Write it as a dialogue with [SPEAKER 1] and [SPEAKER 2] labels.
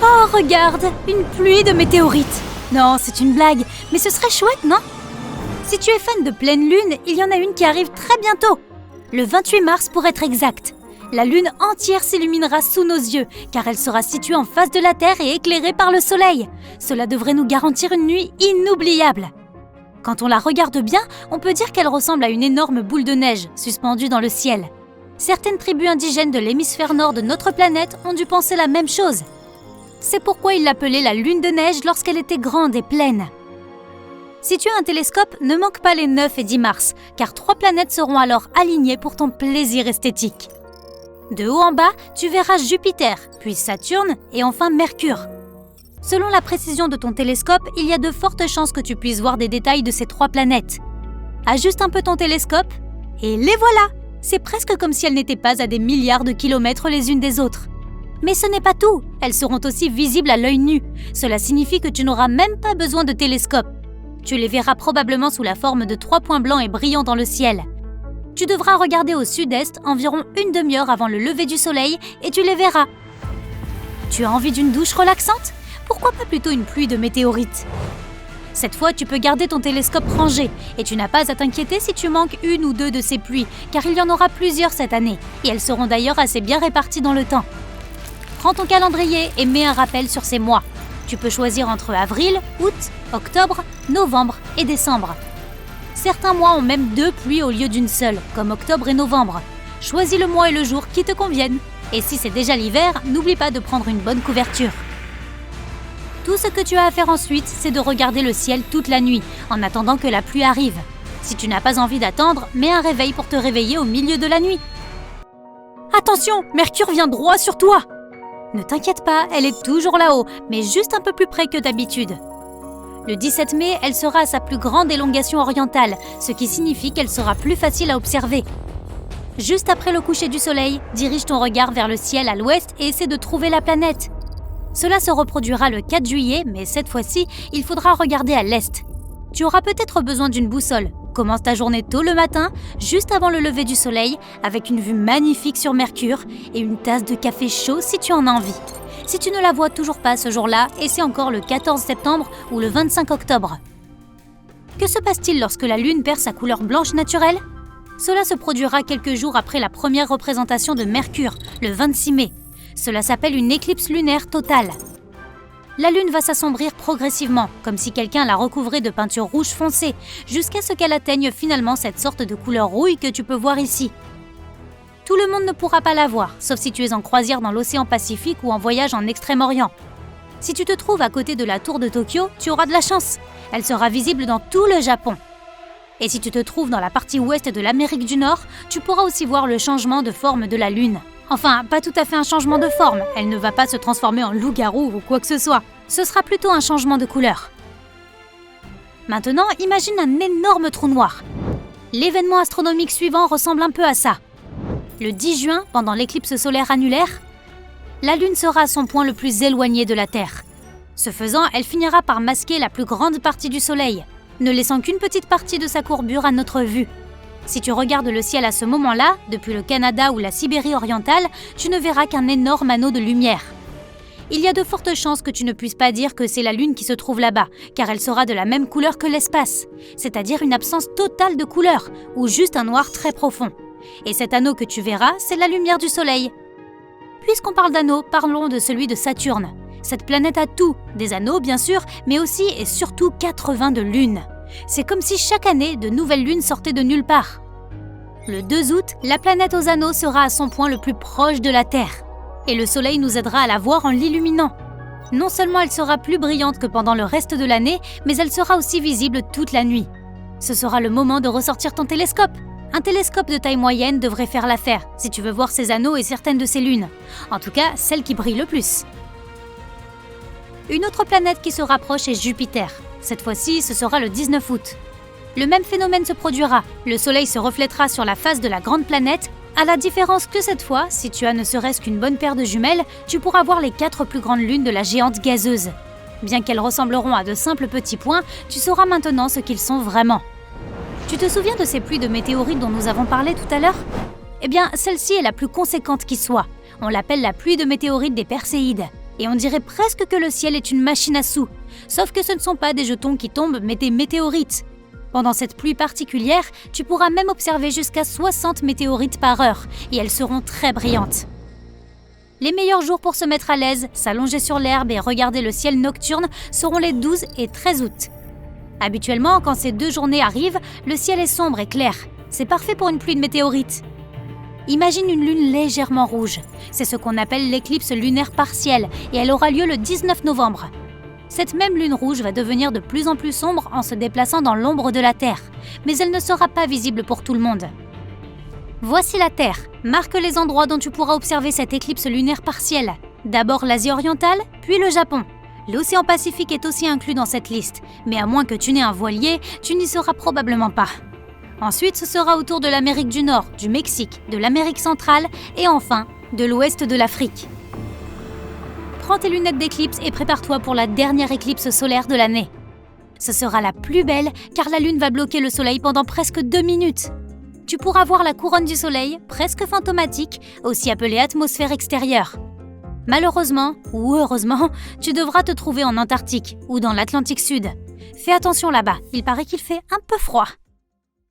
[SPEAKER 1] Oh, regarde, une pluie de météorites. Non, c'est une blague, mais ce serait chouette, non? Si tu es fan de pleine lune, il y en a une qui arrive très bientôt. Le 28 mars pour être exact. La lune entière s'illuminera sous nos yeux, car elle sera située en face de la Terre et éclairée par le soleil. Cela devrait nous garantir une nuit inoubliable. Quand on la regarde bien, on peut dire qu'elle ressemble à une énorme boule de neige suspendue dans le ciel. Certaines tribus indigènes de l'hémisphère nord de notre planète ont dû penser la même chose. C'est pourquoi ils l'appelaient la lune de neige lorsqu'elle était grande et pleine. Si tu as un télescope, ne manque pas les 9 et 10 mars, car 3 planètes seront alors alignées pour ton plaisir esthétique. De haut en bas, tu verras Jupiter, puis Saturne et enfin Mercure. Selon la précision de ton télescope, il y a de fortes chances que tu puisses voir des détails de ces 3 planètes. Ajuste un peu ton télescope et les voilà! C'est presque comme si elles n'étaient pas à des milliards de kilomètres les unes des autres. Mais ce n'est pas tout, elles seront aussi visibles à l'œil nu. Cela signifie que tu n'auras même pas besoin de télescope. Tu les verras probablement sous la forme de 3 points blancs et brillants dans le ciel. Tu devras regarder au sud-est environ une demi-heure avant le lever du soleil et tu les verras. Tu as envie d'une douche relaxante? Pourquoi pas plutôt une pluie de météorites? Cette fois, tu peux garder ton télescope rangé et tu n'as pas à t'inquiéter si tu manques une ou deux de ces pluies, car il y en aura plusieurs cette année et elles seront d'ailleurs assez bien réparties dans le temps. Prends ton calendrier et mets un rappel sur ces mois. Tu peux choisir entre avril, août, octobre, novembre et décembre. Certains mois ont même 2 pluies au lieu d'une seule, comme octobre et novembre. Choisis le mois et le jour qui te conviennent. Et si c'est déjà l'hiver, n'oublie pas de prendre une bonne couverture. Tout ce que tu as à faire ensuite, c'est de regarder le ciel toute la nuit, en attendant que la pluie arrive. Si tu n'as pas envie d'attendre, mets un réveil pour te réveiller au milieu de la nuit. Attention, Mercure vient droit sur toi! Ne t'inquiète pas, elle est toujours là-haut, mais juste un peu plus près que d'habitude. Le 17 mai, elle sera à sa plus grande élongation orientale, ce qui signifie qu'elle sera plus facile à observer. Juste après le coucher du soleil, dirige ton regard vers le ciel à l'ouest et essaie de trouver la planète. Cela se reproduira le 4 juillet, mais cette fois-ci, il faudra regarder à l'est. Tu auras peut-être besoin d'une boussole. Commence ta journée tôt le matin, juste avant le lever du soleil, avec une vue magnifique sur Mercure et une tasse de café chaud si tu en as envie. Si tu ne la vois toujours pas ce jour-là, essaie encore le 14 septembre ou le 25 octobre. Que se passe-t-il lorsque la Lune perd sa couleur blanche naturelle? Cela se produira quelques jours après la première représentation de Mercure, le 26 mai. Cela s'appelle une éclipse lunaire totale. La Lune va s'assombrir progressivement, comme si quelqu'un la recouvrait de peinture rouge foncée, jusqu'à ce qu'elle atteigne finalement cette sorte de couleur rouille que tu peux voir ici. Tout le monde ne pourra pas la voir, sauf si tu es en croisière dans l'océan Pacifique ou en voyage en Extrême-Orient. Si tu te trouves à côté de la tour de Tokyo, tu auras de la chance. Elle sera visible dans tout le Japon. Et si tu te trouves dans la partie ouest de l'Amérique du Nord, tu pourras aussi voir le changement de forme de la Lune. Enfin, pas tout à fait un changement de forme, elle ne va pas se transformer en loup-garou ou quoi que ce soit. Ce sera plutôt un changement de couleur. Maintenant, imagine un énorme trou noir. L'événement astronomique suivant ressemble un peu à ça. Le 10 juin, pendant l'éclipse solaire annulaire, la Lune sera à son point le plus éloigné de la Terre. Ce faisant, elle finira par masquer la plus grande partie du Soleil, ne laissant qu'une petite partie de sa courbure à notre vue. Si tu regardes le ciel à ce moment-là, depuis le Canada ou la Sibérie orientale, tu ne verras qu'un énorme anneau de lumière. Il y a de fortes chances que tu ne puisses pas dire que c'est la Lune qui se trouve là-bas, car elle sera de la même couleur que l'espace, c'est-à-dire une absence totale de couleur, ou juste un noir très profond. Et cet anneau que tu verras, c'est la lumière du Soleil. Puisqu'on parle d'anneaux, parlons de celui de Saturne. Cette planète a tout, des anneaux bien sûr, mais aussi et surtout 82 lunes. C'est comme si chaque année, de nouvelles lunes sortaient de nulle part. Le 2 août, la planète aux anneaux sera à son point le plus proche de la Terre. Et le Soleil nous aidera à la voir en l'illuminant. Non seulement elle sera plus brillante que pendant le reste de l'année, mais elle sera aussi visible toute la nuit. Ce sera le moment de ressortir ton télescope. Un télescope de taille moyenne devrait faire l'affaire, si tu veux voir ces anneaux et certaines de ces lunes. En tout cas, celle qui brille le plus. Une autre planète qui se rapproche est Jupiter. Cette fois-ci, ce sera le 19 août. Le même phénomène se produira. Le Soleil se reflètera sur la face de la grande planète, à la différence que cette fois, si tu as ne serait-ce qu'une bonne paire de jumelles, tu pourras voir les 4 plus grandes lunes de la géante gazeuse. Bien qu'elles ressembleront à de simples petits points, tu sauras maintenant ce qu'ils sont vraiment. Tu te souviens de ces pluies de météorites dont nous avons parlé tout à l'heure? Eh bien, celle-ci est la plus conséquente qui soit. On l'appelle la pluie de météorites des Perséides. Et on dirait presque que le ciel est une machine à sous. Sauf que ce ne sont pas des jetons qui tombent, mais des météorites. Pendant cette pluie particulière, tu pourras même observer jusqu'à 60 météorites par heure, et elles seront très brillantes. Les meilleurs jours pour se mettre à l'aise, s'allonger sur l'herbe et regarder le ciel nocturne seront les 12 et 13 août. Habituellement, quand ces 2 journées arrivent, le ciel est sombre et clair. C'est parfait pour une pluie de météorites. Imagine une lune légèrement rouge. C'est ce qu'on appelle l'éclipse lunaire partielle et elle aura lieu le 19 novembre. Cette même lune rouge va devenir de plus en plus sombre en se déplaçant dans l'ombre de la Terre, mais elle ne sera pas visible pour tout le monde. Voici la Terre. Marque les endroits dont tu pourras observer cette éclipse lunaire partielle. D'abord l'Asie orientale, puis le Japon. L'océan Pacifique est aussi inclus dans cette liste, mais à moins que tu n'aies un voilier, tu n'y seras probablement pas. Ensuite, ce sera autour de l'Amérique du Nord, du Mexique, de l'Amérique centrale et enfin, de l'ouest de l'Afrique. Prends tes lunettes d'éclipse et prépare-toi pour la dernière éclipse solaire de l'année. Ce sera la plus belle car la lune va bloquer le soleil pendant presque 2 minutes. Tu pourras voir la couronne du soleil, presque fantomatique, aussi appelée atmosphère extérieure. Malheureusement, ou heureusement, tu devras te trouver en Antarctique ou dans l'Atlantique Sud. Fais attention là-bas, il paraît qu'il fait un peu froid.